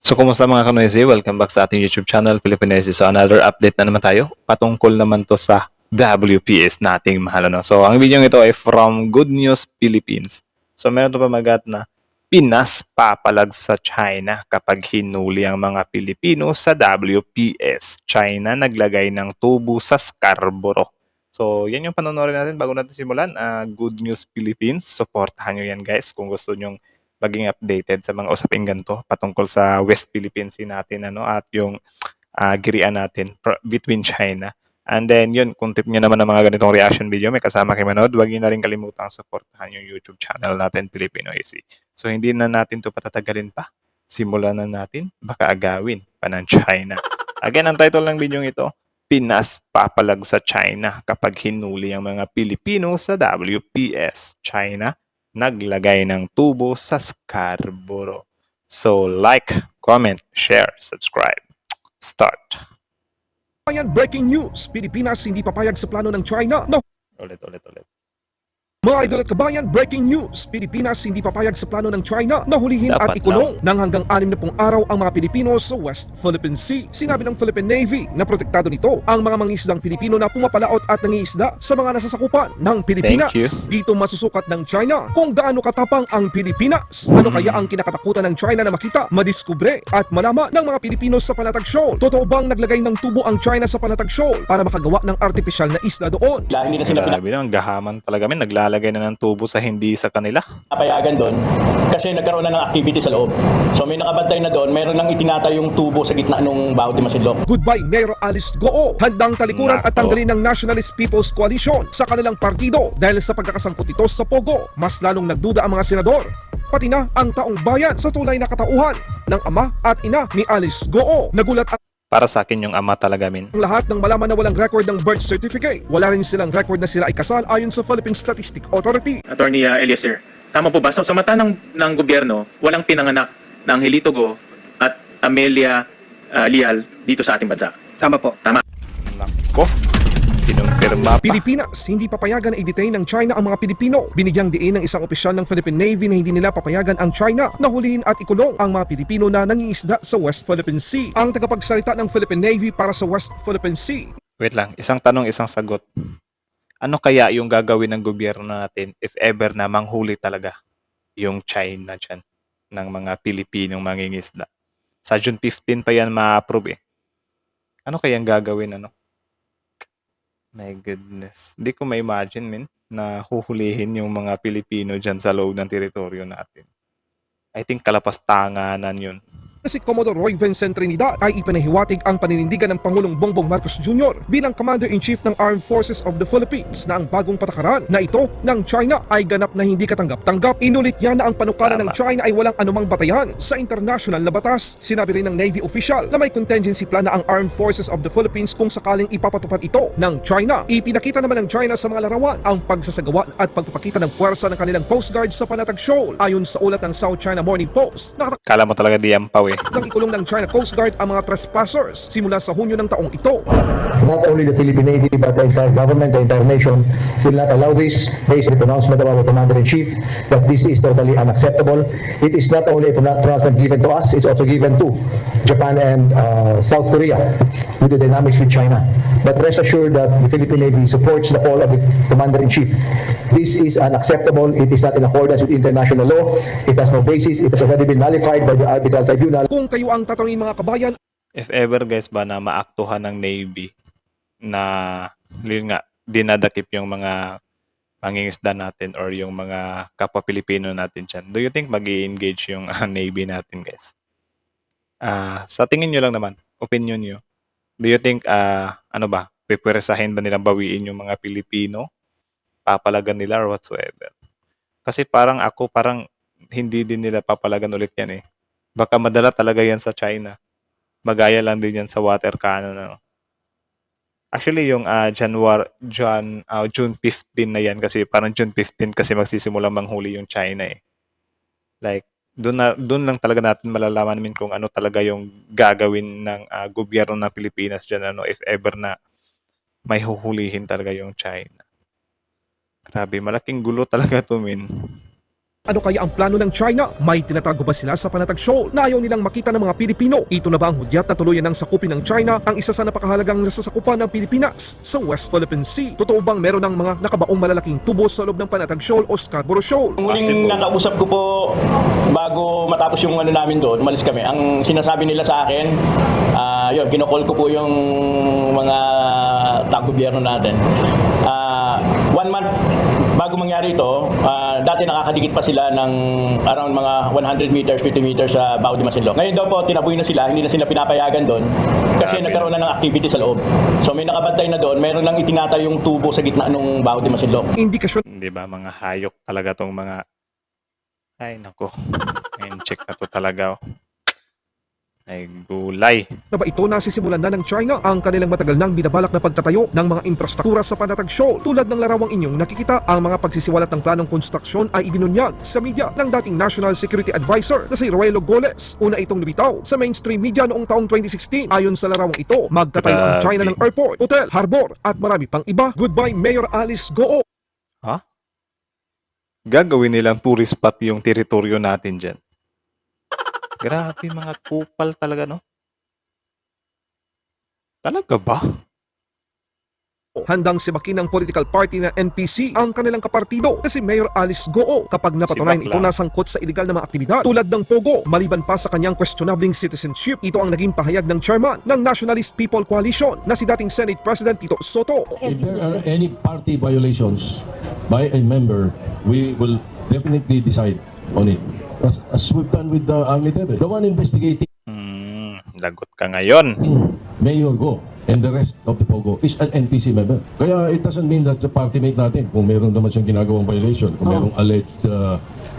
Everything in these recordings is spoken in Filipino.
So, kumusta mga kanoysi? Welcome back sa ating YouTube channel, Filipinesi. So, another update na naman tayo. Patungkol naman to sa WPS nating mahal. No? So, ang video ito ay from Good News Philippines. So, meron to pamagat na Pinas papalag sa China kapag hinuli ang mga Pilipino sa WPS. China naglagay ng tubo sa Scarborough. So, yan yung panonorin natin bago natin simulan. Good News Philippines. Supportahan nyo yan guys kung gusto nyong maging updated sa mga usaping ganito patungkol sa West Philippine Sea natin at yung girian natin between China. And then yun, kung tip nyo naman ng mga ganitong reaction video, may kasama kay Manood, huwag nyo na rin kalimutang supportahan yung YouTube channel natin, Filipino AC. So hindi na natin to patatagalin pa. Simulan na natin, baka agawin pa ng China. Again, ang title ng video ito, Pinas papalag sa China kapag hinuli ang mga Pilipino sa WPS. China naglagay ng tubo sa Scarborough. So, like, comment, share, subscribe. Start. Breaking news, Pilipinas hindi papayag sa plano ng China. No. Ulit. Mga idol at kabayan, breaking news, Pilipinas hindi papayag sa plano ng China na hulihin at Dapat ikulong ng hanggang 60 araw ang mga Pilipino sa West Philippine Sea. Sinabi ng Philippine Navy na protektado nito ang mga mangingisdang Pilipino na pumapalaot at nangingisda sa mga nasasakupan ng Pilipinas. Dito masusukat ng China kung gaano katapang ang Pilipinas. Ano kaya ang kinakatakutan ng China na makita, madiskubre at malaman ng mga Pilipino sa Panatag Shoal? Totoo bang naglagay ng tubo ang China sa Panatag Shoal para makagawa ng artificial na isla doon? Hindi na sila Grabe naman, gahaman talaga kami. Naglalagay na ng tubo sa hindi sa kanila. pinapayagan doon kasi nagkaroon na ng activity sa loob. So may nakabantay na doon, meron nang itinatay yung tubo sa gitna ng Bao de Masinloc. Goodbye, Mayor Alice Goo. Handang talikuran at tanggalin ng Nationalist People's Coalition sa kanilang partido dahil sa pagkakasangkot ito sa Pogo. Mas lalong nagduda ang mga senador, pati na ang taong bayan sa tunay na katauhan ng ama at ina ni Alice Goo. Nagulat ang Para sa akin yung ama talaga, min. lahat ng malaman na walang record ng birth certificate. Wala rin silang record na sila ay kasal ayon sa Philippine Statistic Authority. Attorney Eliezer, tama po ba? So, sa mata ng gobyerno, walang pinanganak na Angelito Go at Amelia Lial dito sa ating bansa. Tama po. Tama. Nako, kinumpirma pa. Pilipinas, hindi papayagan na i-detain ng China ang mga Pilipino. Binigyang diin ng isang opisyal ng Philippine Navy na hindi nila papayagan ang China na hulihin at ikulong ang mga Pilipino na nangingisda sa West Philippine Sea. Ang tagapagsalita ng Philippine Navy para sa West Philippine Sea, Wait lang, isang tanong, isang sagot. Ano kaya yung gagawin ng gobyerno natin if ever na manghuli talaga yung China dyan ng mga Pilipinong mangingisda? Sa June 15 pa yan ma-approve eh. Ano kaya ang gagawin, ano? My goodness. Hindi ko ma-imagine, min, na huhulihin yung mga Pilipino dyan sa loob ng teritoryo natin. I think kalapastanganan yun. si Commodore Roy Vincent Trinidad ay ipinahiwatig ang paninindigan ng Pangulong Bongbong Marcos Jr. bilang Commander-in-Chief ng Armed Forces of the Philippines na ang bagong patakaran na ito ng China ay ganap na hindi katanggap-tanggap. Inulit niya na ang panukala ng China ay walang anumang batayan sa international na batas. Sinabi rin ng Navy official na may contingency plan na ang Armed Forces of the Philippines kung sakaling ipapatupad ito ng China. Ipinakita naman ng China sa mga larawan ang pagsasagawa at pagpapakita ng puwersa ng kanilang Coast Guard sa Panatag Shoal. Ayon sa ulat ng South China Morning Post, Kala mo talaga di ampaw eh. nang ikulong ng China Coast Guard ang mga trespassers simula sa Hunyo ng taong ito. Not only the Philippine Navy but the entire government, the entire nation will not allow this based on the pronouncement of our Commander-in-Chief that this is totally unacceptable. It is not only a pronouncement given to us, it's also given to Japan and South Korea with the dynamics with China. But rest assured that the Philippine Navy supports the call of the Commander-in-Chief. This is unacceptable. It is not in accordance with international law. It has no basis. It has already been nullified by the Arbitral Tribunal. Kung kayo ang tatanungin mga kabayan, If ever guys ba na maaktuhan ng Navy na yun nga, dinadakip yung mga mangingisda natin or yung mga kapwa Pilipino natin dyan, do you think mag-i-engage yung Navy natin guys? Sa tingin nyo lang naman, opinion nyo, do you think, ano ba, pipweresahin ba nilang bawiin yung mga Pilipino? Papalagan nila or whatsoever? Kasi parang hindi din nila papalagan ulit yan eh. Baka madala talaga yan sa China. Magaya lang din yan sa water cannon. Ano. Actually, yung June 15 na yan kasi parang June 15 kasi magsisimula manghuli yung China eh. Like, doon lang talaga natin malalaman namin kung ano talaga yung gagawin ng gobyerno ng Pilipinas dyan, ano, if ever na may huhulihin talaga yung China. Grabe, malaking gulo talaga to, min. Ano kaya ang plano ng China? May tinatago ba sila sa Panatag Shoal na ayaw nilang makita ng mga Pilipino? Ito na ba ang hudyat na tuluyan ng sakupin ng China ang isa sa napakahalagang nasasakupan ng Pilipinas sa West Philippine Sea? Totoo bang meron ng mga nakabaong malalaking tubo sa loob ng Panatag Shoal o Scarborough Shoal? Yung huling nakausap ko po bago matapos yung ano namin doon, umalis kami. Ang sinasabi nila sa akin, yun, kinokol ko po yung mga taga-gobyerno natin. 1 month bago mangyari ito, dati nakakadikit pa sila ng around mga 100 meters, 50 meters sa Bao de Masinloc. Ngayon daw po, tinaboy na sila, hindi na sila pinapayagan doon kasi nagkaroon na ng activity sa loob. So may nakabantay na doon, meron lang itinatay yung tubo sa gitna ng Bao de Masinloc. Indikasyon Di ba, mga hayop talaga tong mga... Ay, nako. Ngayon, check na to talaga. Oh. Ay, gulay. na ba ito nasisimulan na ng China ang kanilang matagal nang binabalak na pagtatayo ng mga infrastruktura sa Panatag Shoal. Tulad ng larawang inyong nakikita, ang mga pagsisiwalat ng planong konstruksyon ay ibinunyag sa media ng dating National Security Advisor na si Roelo Goles. Una itong lumitaw sa mainstream media noong taong 2016. Ayon sa larawang ito, magtatayo ang China ng airport, hotel, harbor at marami pang iba. Goodbye Mayor Alice Goo. Ha? Gagawin nilang tourist spot yung teritoryo natin dyan. Grabe, mga kupal talaga, no? Talaga ba? Handang sibakin ng political party na NPC ang kanilang kapartido na si Mayor Alice Goo kapag napatunayan Sibak ito lang. nasangkot sa illegal na mga aktibidad tulad ng Pogo. Maliban pa sa kanyang questionabling citizenship, ito ang naging pahayag ng chairman ng Nationalist People Coalition na si dating Senate President Tito Soto. If there are any party violations by a member, we will definitely decide on it. As we've done with the Army Tebe. The one investigating Lagot ka ngayon. Mayor Go and the rest of the Pogo is an NPC member. Kaya it doesn't mean that the party mate natin, kung meron naman siyang ginagawang violation, kung merong alleged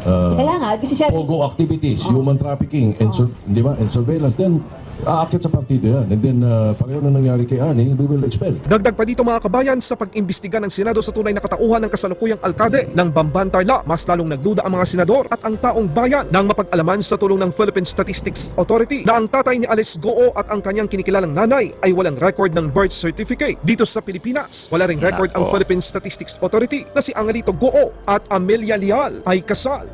Kaya nga, kasi siya, Pogo activities, human trafficking, and, di ba, and surveillance, then aakit sa partido yan. And then, pareho na nangyari kay Ani, we will expel. Dagdag pa dito mga kabayan, sa pag-imbestiga ng Senado sa tunay na katauhan ng kasalukuyang alkalde ng Bamban Tarlac, mas lalong nagduda ang mga senador at ang taong bayan nang mapag-alaman sa tulong ng Philippine Statistics Authority na ang tatay ni Alice Goo at ang kanyang kinikilalang nanay ay walang record ng birth certificate dito sa Pilipinas. Wala ring record ang Nako. Philippine Statistics Authority na si Angelito Goo at Amelia Lial ay kasal.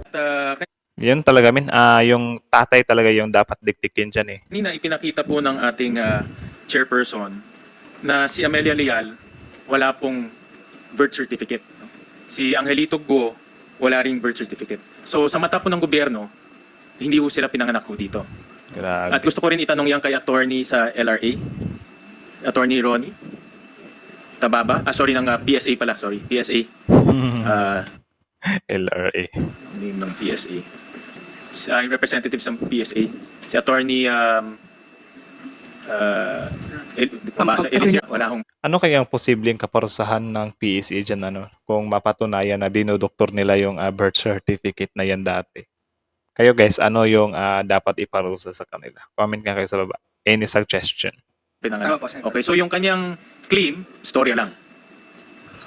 Yun talaga, min. Yung tatay talaga yung dapat diktikin dyan eh. Kanina ipinakita po ng ating chairperson na si Amelia Leal wala pong birth certificate. Si Angelito Go wala ring birth certificate. So sa mata po ng gobyerno, hindi po sila pinanganak po dito. At Grabe. gusto ko rin itanong yan kay attorney sa LRA, attorney Ronnie Tababa, sorry ng PSA pala, sorry, PSA. LRA. Name ng PSA. Yung representative sa PSA, si attorney wala akong Ano kaya ang posibleng kaparusahan ng PSA dyan, ano, kung mapatunayan na dinodoktor nila yung birth certificate na yan dati? Kayo guys, ano yung dapat iparusa sa kanila? Comment nga kayo sa baba. Any suggestion? pinanganak. Okay, so yung kanyang claim, storya lang.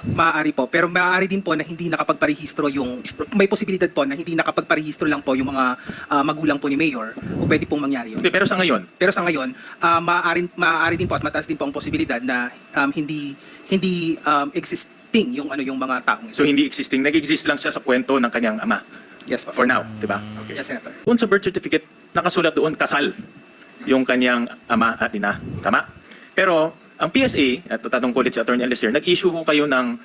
Maaari po, pero maaari din po na hindi nakapagparehistro yung, may posibilidad po na hindi nakapagparehistro lang po yung mga magulang po ni Mayor, o pwede pong mangyari yun. Hindi, pero sa ngayon, Pero sa ngayon, maaari din po at mataas din po ang posibilidad na hindi existing yung mga taong so hindi existing, nag-exist lang siya sa kwento ng kanyang ama. Yes po. For now, di ba? Okay. Yes, Senator. Doon sa birth certificate, nakasulat doon kasal yung kanyang ama at ina. Tama? Pero ang PSA, at tatungkulit si Attorney Alistair, nag-issue ko kayo ng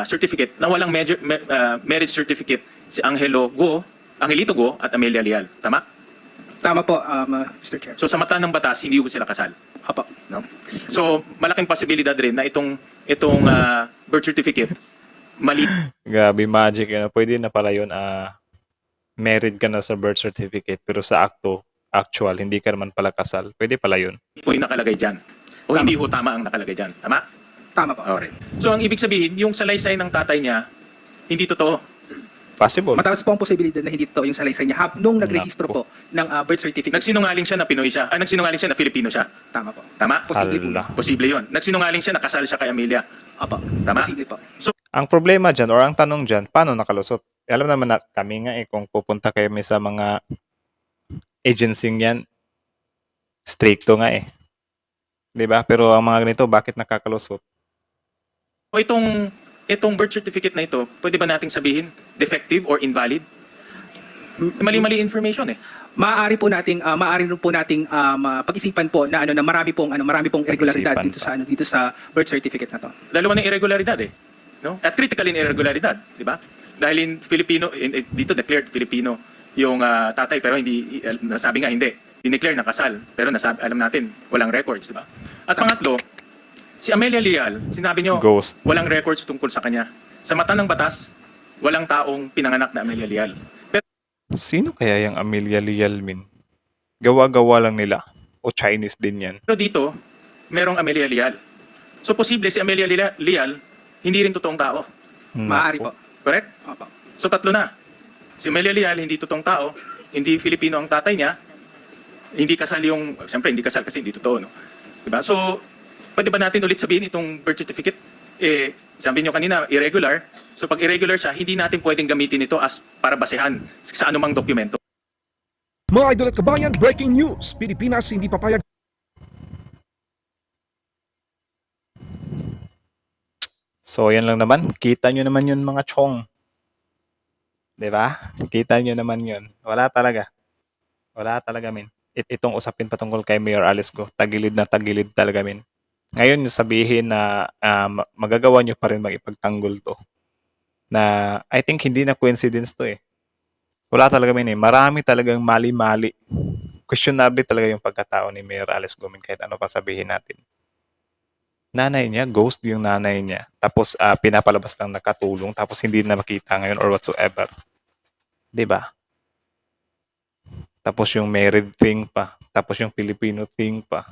certificate na walang marriage certificate si Angelito Go at Amelia Leal. Tama? Tama po, Mr. Chair. So sa mata ng batas, hindi ko sila kasal. Apo. No? So malaking posibilidad rin na itong birth certificate mali. Grabe, magic. Ano? Pwede na pala yun, married ka na sa birth certificate, pero sa actual, hindi ka naman pala kasal. Pwede pala yun. po yung nakalagay dyan. O hindi ho tama ang nakalagay dyan. Tama? Tama po. Alright. So ang ibig sabihin, yung salaysay ng tatay niya, hindi totoo. Possible. Mataas po ang posibilidad na hindi to yung salaysay niya nung nagrehistro po ng birth certificate. Nagsinungaling siya na Pinoy siya. Nagsinungaling siya na Filipino siya. Tama po. Tama? Posible po. Hala. Posible yun. Nagsinungaling siya na kasal siya kay Amelia. Apo. Tama? Posible po. So Ang problema dyan, or ang tanong dyan, paano nakalusot? Alam naman na kami nga kung pupunta kayo sa mga agency yan, stricto nga eh. 'Di ba? Pero ang mga ganito, bakit nakakalusot? itong birth certificate na ito, pwede ba nating sabihin defective or invalid? Mali-mali information eh. Maaari rin po nating pag-isipan po na marami pong irregularidad Pag-isipan dito sa birth certificate na to. Dalawa ng irregularidad eh. No? At critical in irregularidad, di ba? Dahil dito declared Filipino yung tatay pero hindi, nasabi nga hindi. Dineclare na kasal pero alam natin, walang records, di ba? At pangatlo, si Amelia Leal, sinabi nyo, Ghost. walang records tungkol sa kanya. Sa mata ng batas, walang taong pinanganak na Amelia Leal. Sino kaya yung Amelia Leal, min? Gawa-gawa lang nila. O Chinese din yan. Pero dito, merong Amelia Leal. So posible si Amelia Leal, hindi rin totoong tao. Maaari po. Correct? Opo. So tatlo na. Si Amelia Leal, hindi totoong tao, hindi Filipino ang tatay niya, hindi kasal siyempre hindi kasal kasi hindi totoo, no? Diba? So, pwede ba natin ulit sabihin itong birth certificate? Sabi nyo kanina, irregular. So pag irregular siya, hindi natin pwedeng gamitin ito as para basehan sa anumang dokumento. Mga idol at kabayan, breaking news. Pilipinas hindi papayag So, yan lang naman. Kita nyo naman yun, mga chong. 'Di ba? Kita nyo naman yun. Wala talaga. Wala talaga, min. Itong usapin patungkol kay Mayor Alice Go, tagilid na tagilid talaga, min. Ngayon, yung sabihin na magagawa nyo pa rin mag-ipagtanggol to. Na, I think hindi na coincidence to eh. Wala talaga, min eh. Marami talagang mali-mali. Questionable talaga yung pagkatao ni Mayor Alice Go, min, kahit ano pa sabihin natin. Nanay niya, ghost yung nanay niya. Tapos pinapalabas lang nakatulong, tapos hindi na makita ngayon or whatsoever. 'Di ba? Tapos yung married thing pa, tapos yung Filipino thing pa.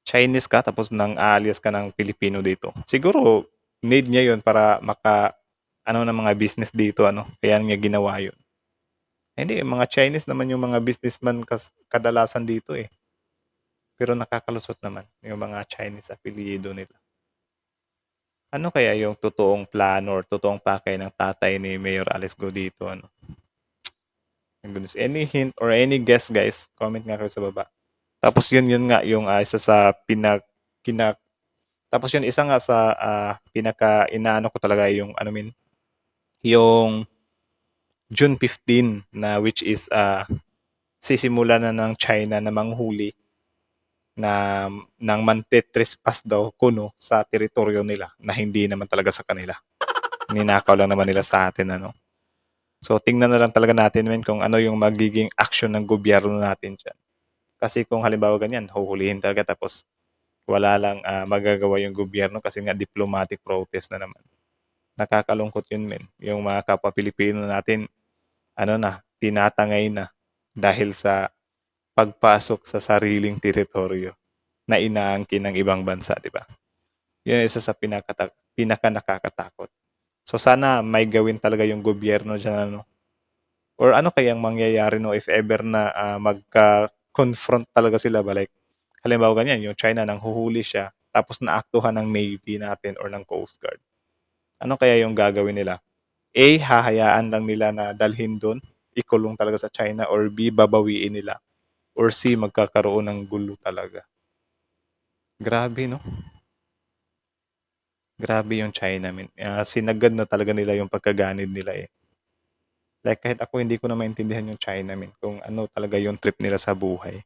Chinese ka, tapos nang alias ka ng Filipino dito. Siguro need niya yun para ng mga business dito, kaya niya ginawa yun. Hindi, mga Chinese naman yung mga businessman kadalasan dito eh. Pero nakakalusot naman yung mga Chinese apelyido nila. Ano kaya yung totoong plano or totoong pakay ng tatay ni Mayor Alice Go dito? Goodness. Any hint or any guess, guys? Comment nga kayo sa baba. Tapos yun nga yung isa sa tapos yun isa nga sa pinaka-inaano ko talaga yung yung June 15 na which is sisimula na ng China na manghuli na ng mantetrespass daw kuno sa teritoryo nila na hindi naman talaga sa kanila. Ninakaw lang naman nila sa atin, So, tingnan na lang talaga natin, kung ano yung magiging action ng gobyerno natin dyan. Kasi kung halimbawa ganyan, huhulihin talaga tapos wala lang magagawa yung gobyerno kasi nga diplomatic protest na naman. Nakakalungkot yun, men. Yung mga kapwa Pilipino natin, tinatangay na dahil sa pagpasok sa sariling teritoryo na inaangkin ng ibang bansa, di ba? Yun isa sa pinaka nakakatakot. So sana may gawin talaga yung gobyerno dyan, or ano kayang mangyayari if ever na magka-confront talaga sila balik. Halimbawa ganyan, yung China nang huhuli siya, tapos naaktuhan ng Navy natin or ng Coast Guard. Ano kaya yung gagawin nila? A, hahayaan lang nila na dalhin doon, ikulong talaga sa China, or B, babawiin nila. Or C, magkakaroon ng gulo talaga. Grabe, no? Grabe yung China, min. Sinagad na talaga nila yung pagkaganid nila eh. Like kahit ako hindi ko na maintindihan yung China, min. Kung ano talaga yung trip nila sa buhay.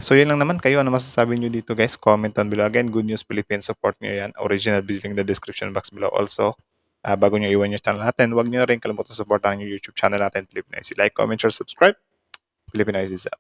So yun lang naman. Kayo, ano masasabi nyo dito, guys? Comment down below. Again, Good News Philippines, support nyo yan. Original video in the description box below. Also, bago nyo iwan yung channel natin, huwag nyo na rin kalimutan supportahan yung YouTube channel natin, Filipinoise. Like, comment, share, subscribe. Filipinoise is out.